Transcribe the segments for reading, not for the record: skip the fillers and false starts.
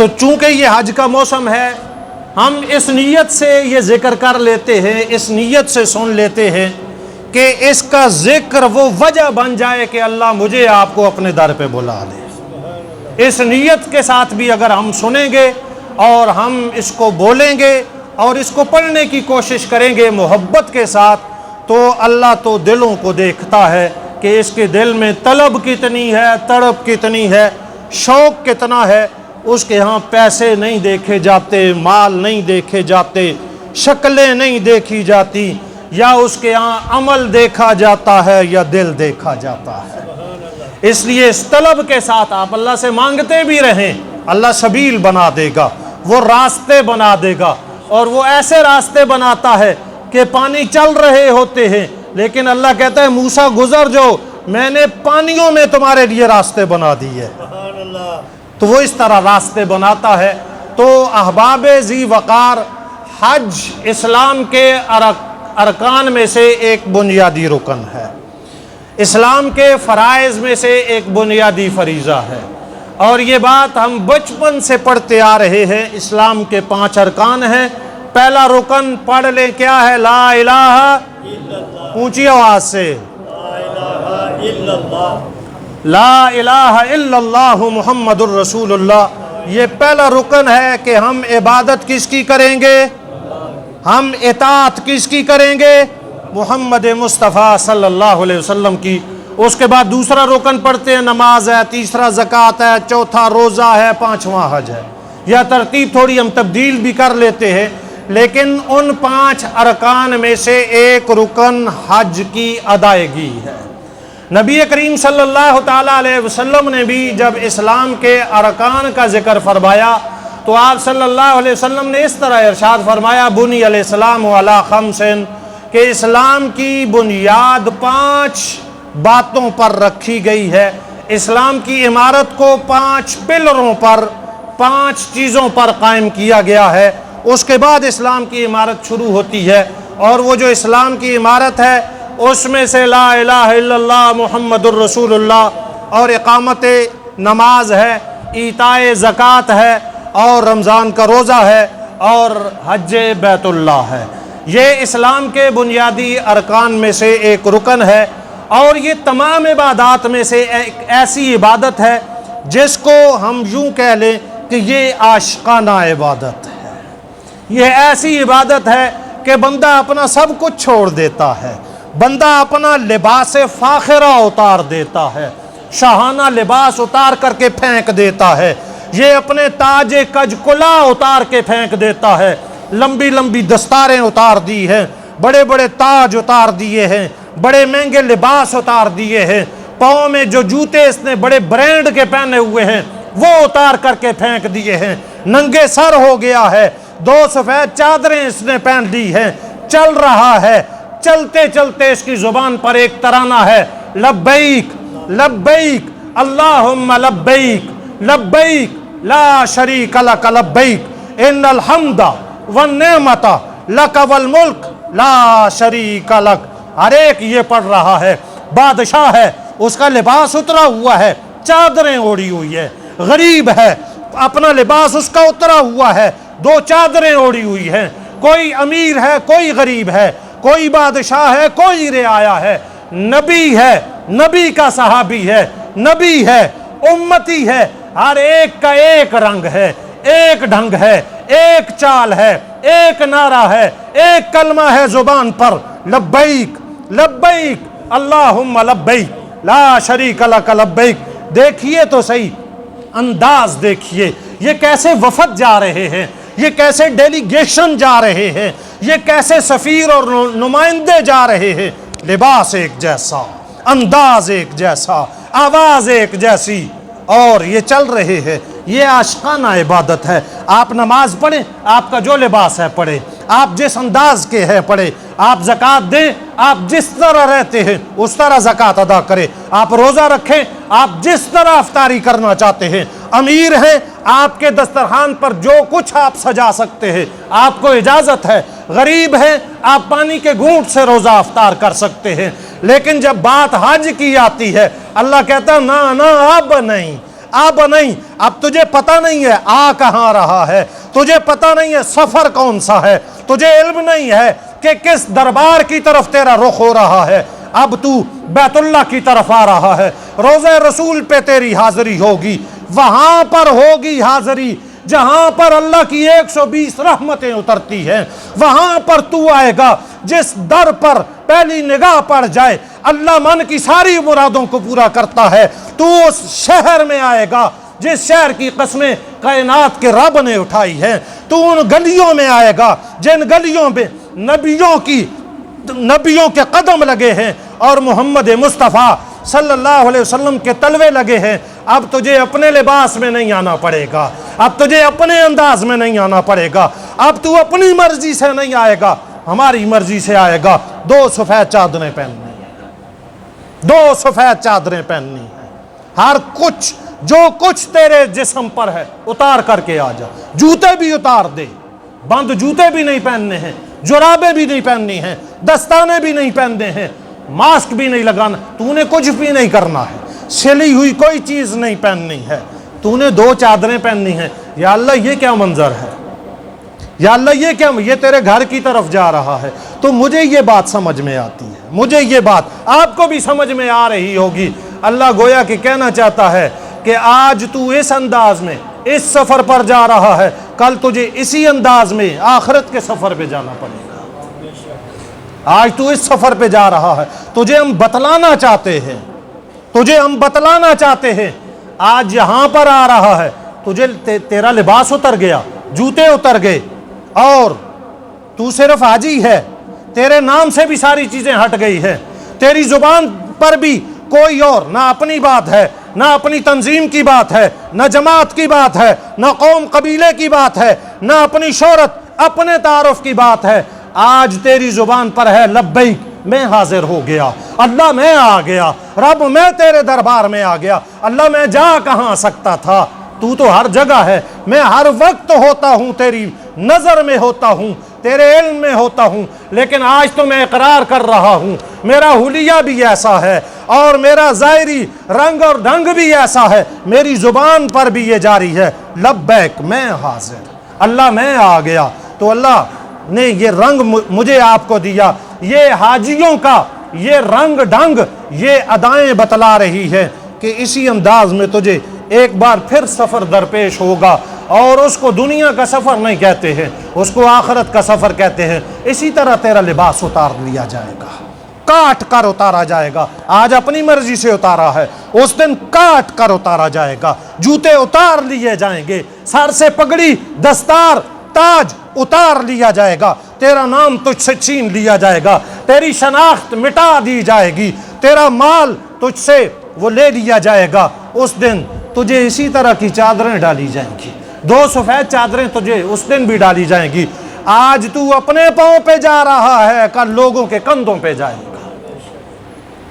تو چونکہ یہ حج کا موسم ہے، ہم اس نیت سے یہ ذکر کر لیتے ہیں، اس نیت سے سن لیتے ہیں کہ اس کا ذکر وہ وجہ بن جائے کہ اللہ مجھے آپ کو اپنے در پہ بلا لے۔ اس نیت کے ساتھ بھی اگر ہم سنیں گے اور ہم اس کو بولیں گے اور اس کو پڑھنے کی کوشش کریں گے محبت کے ساتھ، تو اللہ تو دلوں کو دیکھتا ہے کہ اس کے دل میں طلب کتنی ہے، تڑپ کتنی ہے، شوق کتنا ہے۔ اس کے ہاں پیسے نہیں دیکھے جاتے، مال نہیں دیکھے جاتے، شکلیں نہیں دیکھی جاتی، یا اس کے ہاں عمل دیکھا جاتا ہے یا دل دیکھا جاتا ہے۔ اس لیے اس طلب کے ساتھ آپ اللہ سے مانگتے بھی رہیں، اللہ سبیل بنا دے گا، وہ راستے بنا دے گا، اور وہ ایسے راستے بناتا ہے کہ پانی چل رہے ہوتے ہیں لیکن اللہ کہتا ہے موسیٰ گزر جاؤ، میں نے پانیوں میں تمہارے لیے راستے بنا دیے۔ تو وہ اس طرح راستے بناتا ہے۔ تو احباب ذی وقار، حج اسلام کے ارکان میں سے ایک بنیادی رکن ہے، اسلام کے فرائض میں سے ایک بنیادی فریضہ ہے، اور یہ بات ہم بچپن سے پڑھتے آ رہے ہیں۔ اسلام کے 5 ارکان ہیں۔ پہلا رکن پڑھ لیں، کیا ہے؟ لا الہ، اونچی آواز سے، لا الہ الا اللہ محمد الرسول اللہ۔ یہ پہلا رکن ہے کہ ہم عبادت کس کی کریں گے؟ ہم اطاعت کس کی کریں گے؟ محمد مصطفیٰ صلی اللہ علیہ وسلم کی۔ اس کے بعد دوسرا رکن پڑھتے ہیں، نماز ہے، تیسرا زکوٰۃ ہے، چوتھا روزہ ہے، 5واں حج ہے۔ یا ترتیب تھوڑی ہم تبدیل بھی کر لیتے ہیں، لیکن ان 5 ارکان میں سے ایک رکن حج کی ادائیگی ہے۔ نبی کریم صلی اللہ تعالیٰ علیہ وسلم نے بھی جب اسلام کے ارکان کا ذکر فرمایا تو آپ صلی اللہ علیہ وسلم نے اس طرح ارشاد فرمایا، بنی علیہ السلام علی 5، کہ اسلام کی بنیاد 5 باتوں پر رکھی گئی ہے۔ اسلام کی عمارت کو 5 پلروں پر، 5 چیزوں پر قائم کیا گیا ہے۔ اس کے بعد اسلام کی عمارت شروع ہوتی ہے، اور وہ جو اسلام کی عمارت ہے اس میں سے لا الہ الا اللہ محمد الرسول اللہ، اور اقامت نماز ہے، ایتاء زکوٰۃ ہے، اور رمضان کا روزہ ہے، اور حج بیت اللہ ہے۔ یہ اسلام کے بنیادی ارکان میں سے ایک رکن ہے، اور یہ تمام عبادات میں سے ایک ایسی عبادت ہے جس کو ہم یوں کہہ لیں کہ یہ عاشقانہ عبادت ہے۔ یہ ایسی عبادت ہے کہ بندہ اپنا سب کچھ چھوڑ دیتا ہے، بندہ اپنا لباس فاخرہ اتار دیتا ہے، شاہانہ لباس اتار کر کے پھینک دیتا ہے، یہ اپنے تاج کج کلا اتار کے پھینک دیتا ہے، لمبی لمبی دستاریں اتار دی ہیں، بڑے بڑے تاج اتار دیے ہیں، بڑے مہنگے لباس اتار دیے ہیں، پاؤں میں جو جوتے اس نے بڑے برانڈ کے پہنے ہوئے ہیں وہ اتار کر کے پھینک دیے ہیں، ننگے سر ہو گیا ہے، 2 سفید چادریں اس نے پہن دی ہیں، چل رہا ہے۔ چلتے چلتے اس کی زبان پر ایک ترانہ ہے، لبیک لبیک اللہم لبیک لبیک لا شریک لک لبیک ان الحمد والنعمت لک والملک لا شریک لک۔ ہر ایک یہ پڑھ رہا ہے، بادشاہ ہے، اس کا لباس اترا ہوا ہے، چادریں اوڑھی ہوئی ہے، غریب ہے، اپنا لباس اس کا اترا ہوا ہے، 2 چادریں اوڑھی ہوئی ہیں، کوئی امیر ہے، کوئی غریب ہے، کوئی بادشاہ ہے، کوئی رعایا ہے، نبی ہے، نبی کا صحابی ہے، نبی ہے، امتی ہے، ہر ایک کا ایک رنگ ہے، ایک ڈھنگ ہے، ایک چال ہے، ایک نعرہ ہے، ایک کلمہ ہے زبان پر، لبیک لبیک اللہم لبیک لا شریک لک لبیک۔ دیکھیے تو صحیح انداز، دیکھیے یہ کیسے وفد جا رہے ہیں، یہ کیسے ڈیلیگیشن جا رہے ہیں، یہ کیسے سفیر اور نمائندے جا رہے ہیں، لباس ایک جیسا، انداز ایک جیسا، آواز ایک جیسی، اور یہ چل رہے ہیں۔ یہ عاشقانہ عبادت ہے۔ آپ نماز پڑھیں، آپ کا جو لباس ہے پڑھیں، آپ جس انداز کے ہیں پڑھیں، آپ زکوٰۃ دیں، آپ جس طرح رہتے ہیں اس طرح زکوٰۃ ادا کریں، آپ روزہ رکھیں، آپ جس طرح افطاری کرنا چاہتے ہیں، امیر ہیں، آپ کے دسترخوان پر جو کچھ آپ سجا سکتے ہیں آپ کو اجازت ہے، غریب ہیں، آپ پانی کے گھونٹ سے روزہ افطار کر سکتے ہیں۔ لیکن جب بات حج کی آتی ہے اللہ کہتا ہے نا نا، اب نہیں، اب نہیں، اب تجھے پتہ نہیں ہے آ کہاں رہا ہے، تجھے پتہ نہیں ہے سفر کون سا ہے، تجھے علم نہیں ہے کہ کس دربار کی طرف تیرا رخ ہو رہا ہے۔ اب تو بیت اللہ کی طرف آ رہا ہے، روضہ رسول پہ تیری حاضری ہوگی، وہاں پر ہوگی حاضری جہاں پر اللہ کی 120 رحمتیں اترتی ہیں، وہاں پر تو آئے گا جس در پر پہلی نگاہ پڑ جائے اللہ من کی ساری مرادوں کو پورا کرتا ہے۔ تو اس شہر میں آئے گا جس شہر کی قسمیں کائنات کے رب نے اٹھائی ہیں، تو ان گلیوں میں آئے گا جن گلیوں میں نبیوں کے قدم لگے ہیں اور محمد مصطفیٰ صلی اللہ علیہ وسلم کے تلوے لگے ہیں۔ اب تجھے اپنے لباس میں نہیں آنا پڑے گا، اب تجھے اپنے انداز میں نہیں آنا پڑے گا، اب تو اپنی مرضی سے نہیں آئے گا، ہماری مرضی سے آئے گا۔ 2 سفید چادریں پہننی ہیں، 2 سفید چادریں پہننی ہیں، ہر کچھ جو کچھ تیرے جسم پر ہے اتار کر کے آ جا، جوتے بھی اتار دے، بند جوتے بھی نہیں پہننے ہیں، جرابیں بھی نہیں پہننی ہیں، دستانے بھی نہیں پہننے ہیں، ماسک بھی نہیں لگانا، تو نے کچھ بھی نہیں کرنا ہے، سلی ہوئی کوئی چیز نہیں پہننی ہے، تو نے 2 چادریں پہننی ہیں۔ یا اللہ یہ کیا منظر ہے، یا اللہ یہ کیا، یہ تیرے گھر کی طرف جا رہا ہے۔ تو مجھے یہ بات سمجھ میں آتی ہے، مجھے یہ بات آپ کو بھی سمجھ میں آ رہی ہوگی۔ اللہ گویا کہ کہنا چاہتا ہے کہ آج تو اس انداز میں اس سفر پر جا رہا ہے، کل تجھے اسی انداز میں آخرت کے سفر پہ جانا پڑے گا۔ آج تو اس سفر پہ جا رہا ہے، تجھے ہم بتلانا چاہتے ہیں، تجھے ہم بتلانا چاہتے ہیں، آج یہاں پر آ رہا ہے، تجھے تیرا لباس اتر گیا، جوتے اتر گئے، اور تو صرف حاجی ہے، تیرے نام سے بھی ساری چیزیں ہٹ گئی ہے، تیری زبان پر بھی کوئی اور نہ اپنی بات ہے، نہ اپنی تنظیم کی بات ہے، نہ جماعت کی بات ہے، نہ قوم قبیلے کی بات ہے، نہ اپنی شہرت اپنے تعارف کی بات ہے۔ آج تیری زبان پر ہے لبیک، میں حاضر ہو گیا، اللہ میں آ گیا، رب میں تیرے دربار میں آ گیا۔ اللہ میں جا کہاں سکتا تھا، تو ہر جگہ ہے، میں ہر وقت ہوتا ہوں، تیری نظر میں ہوتا ہوں، تیرے علم میں ہوتا ہوں، لیکن آج تو میں اقرار کر رہا ہوں میرا حلیہ بھی ایسا ہے اور میرا ظاہری رنگ اور ڈھنگ بھی ایسا ہے، میری زبان پر بھی یہ جاری ہے، لبیک میں حاضر، اللہ میں آ گیا۔ تو اللہ نے یہ رنگ مجھے آپ کو دیا، یہ حاجیوں کا یہ رنگ ڈھنگ، یہ ادائیں بتلا رہی ہے کہ اسی انداز میں تجھے ایک بار پھر سفر درپیش ہوگا، اور اس کو دنیا کا سفر نہیں کہتے ہیں، اس کو آخرت کا سفر کہتے ہیں۔ اسی طرح تیرا لباس اتار لیا جائے گا، کاٹ کر اتارا جائے گا، آج اپنی مرضی سے اتارا ہے، اس دن کاٹ کر اتارا جائے گا، جوتے اتار لیے جائیں گے، سر سے پگڑی، دستار، تاج اتار لیا جائے گا، تیرا نام تجھ سے چھین لیا جائے گا، تیری شناخت مٹا دی جائے گی، تیرا مال تجھ سے وہ لے لیا جائے گا۔ اس دن تجھے اسی طرح کی چادریں ڈالی جائیں گی، 2 سفید چادریں تجھے اس دن بھی ڈالی جائیں گی۔ آج تو اپنے پاؤں پہ جا رہا ہے، کل لوگوں کے کندھوں پہ جائے گا۔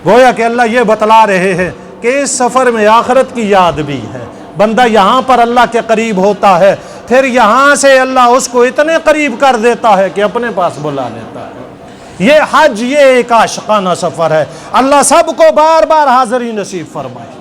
گویا کہ اللہ یہ بتلا رہے ہیں کہ اس سفر میں آخرت کی یاد بھی ہے، بندہ یہاں پر اللہ کے قریب ہوتا ہے، پھر یہاں سے اللہ اس کو اتنے قریب کر دیتا ہے کہ اپنے پاس بلا لیتا ہے۔ یہ حج، یہ ایک عاشقانہ سفر ہے، اللہ سب کو بار بار حاضری نصیب فرمائے۔